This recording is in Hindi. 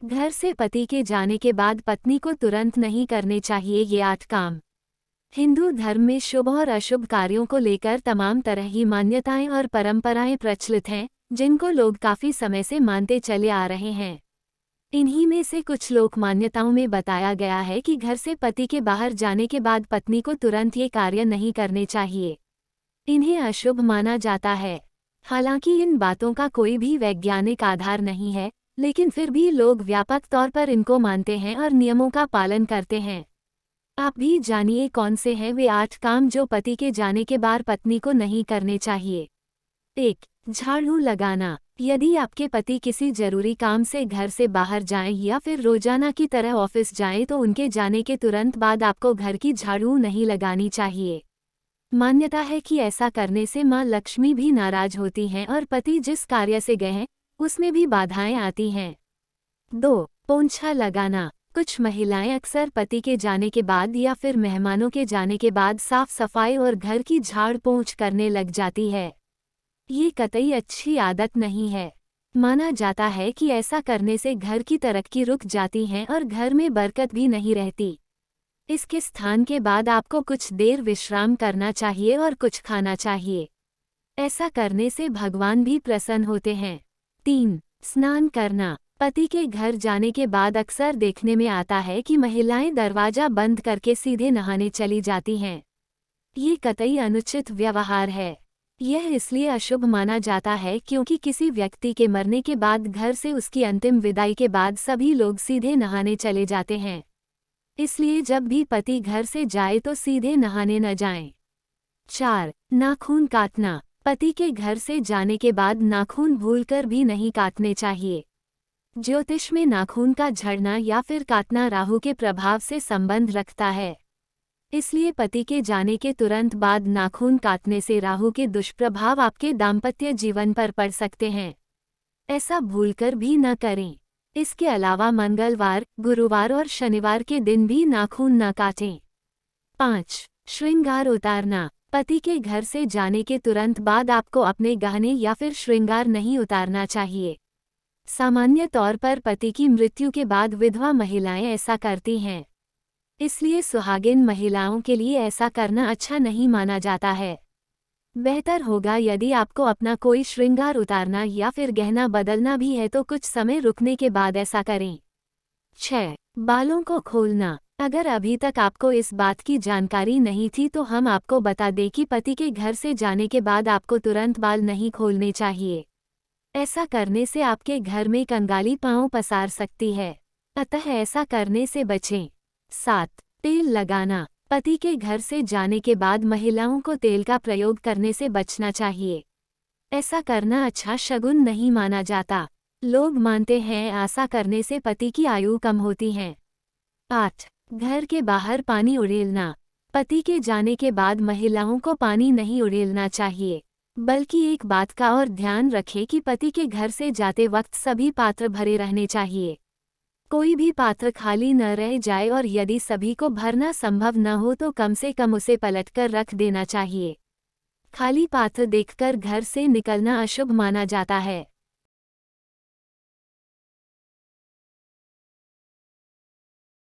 घर से पति के जाने के बाद पत्नी को तुरंत नहीं करने चाहिए ये 8 काम। हिंदू धर्म में शुभ और अशुभ कार्यों को लेकर तमाम तरह की मान्यताएं और परंपराएं प्रचलित हैं, जिनको लोग काफी समय से मानते चले आ रहे हैं। इन्हीं में से कुछ लोक मान्यताओं में बताया गया है कि घर से पति के बाहर जाने के बाद पत्नी को तुरंत ये कार्य नहीं करने चाहिए। इन्हें अशुभ माना जाता है। हालांकि इन बातों का कोई भी वैज्ञानिक आधार नहीं है, लेकिन फिर भी लोग व्यापक तौर पर इनको मानते हैं और नियमों का पालन करते हैं। आप भी जानिए कौन से हैं वे 8 काम जो पति के जाने के बाद पत्नी को नहीं करने चाहिए। 1. झाड़ू लगाना। यदि आपके पति किसी जरूरी काम से घर से बाहर जाएं या फिर रोजाना की तरह ऑफिस जाएं तो उनके जाने के तुरंत बाद आपको घर की झाड़ू नहीं लगानी चाहिए। मान्यता है कि ऐसा करने से मां लक्ष्मी भी नाराज होती हैं और पति जिस कार्य से गए हैं उसमें भी बाधाएं आती हैं। 2. पोंछा लगाना। कुछ महिलाएं अक्सर पति के जाने के बाद या फिर मेहमानों के जाने के बाद साफ सफाई और घर की झाड़ पोंछ करने लग जाती है। ये कतई अच्छी आदत नहीं है। माना जाता है कि ऐसा करने से घर की तरक्की रुक जाती है और घर में बरकत भी नहीं रहती। इसके स्थान के बाद आपको कुछ देर विश्राम करना चाहिए और कुछ खाना चाहिए। ऐसा करने से भगवान भी प्रसन्न होते हैं। 3. स्नान करना। पति के घर जाने के बाद अक्सर देखने में आता है कि महिलाएं दरवाजा बंद करके सीधे नहाने चली जाती हैं। ये कतई अनुचित व्यवहार है। यह इसलिए अशुभ माना जाता है क्योंकि किसी व्यक्ति के मरने के बाद घर से उसकी अंतिम विदाई के बाद सभी लोग सीधे नहाने चले जाते हैं। इसलिए जब भी पति घर से जाए तो सीधे नहाने न जाएं। 4. नाखून काटना। पति के घर से जाने के बाद नाखून भूलकर भी नहीं काटने चाहिए। ज्योतिष में नाखून का झड़ना या फिर काटना राहु के प्रभाव से संबंध रखता है। इसलिए पति के जाने के तुरंत बाद नाखून काटने से राहु के दुष्प्रभाव आपके दाम्पत्य जीवन पर पड़ सकते हैं। ऐसा भूलकर भी न करें। इसके अलावा मंगलवार, गुरुवार और शनिवार के दिन भी नाखून न काटें। 5. श्रृंगार उतारना। पति के घर से जाने के तुरंत बाद आपको अपने गहने या फिर श्रृंगार नहीं उतारना चाहिए। सामान्य तौर पर पति की मृत्यु के बाद विधवा महिलाएं ऐसा करती हैं। इसलिए सुहागिन महिलाओं के लिए ऐसा करना अच्छा नहीं माना जाता है। बेहतर होगा यदि आपको अपना कोई श्रृंगार उतारना या फिर गहना बदलना भी है तो कुछ समय रुकने के बाद ऐसा करें। 6. बालों को खोलना। अगर अभी तक आपको इस बात की जानकारी नहीं थी तो हम आपको बता दें कि पति के घर से जाने के बाद आपको तुरंत बाल नहीं खोलने चाहिए। ऐसा करने से आपके घर में कंगाली पांव पसार सकती है, अतः ऐसा करने से बचें। 7. तेल लगाना। पति के घर से जाने के बाद महिलाओं को तेल का प्रयोग करने से बचना चाहिए। ऐसा करना अच्छा शगुन नहीं माना जाता। लोग मानते हैं ऐसा करने से पति की आयु कम होती है। 8. घर के बाहर पानी उड़ेलना। पति के जाने के बाद महिलाओं को पानी नहीं उड़ेलना चाहिए, बल्कि एक बात का और ध्यान रखें कि पति के घर से जाते वक्त सभी पात्र भरे रहने चाहिए। कोई भी पात्र खाली न रह जाए और यदि सभी को भरना संभव न हो तो कम से कम उसे पलटकर रख देना चाहिए। खाली पात्र देखकर घर से निकलना अशुभ माना जाता है।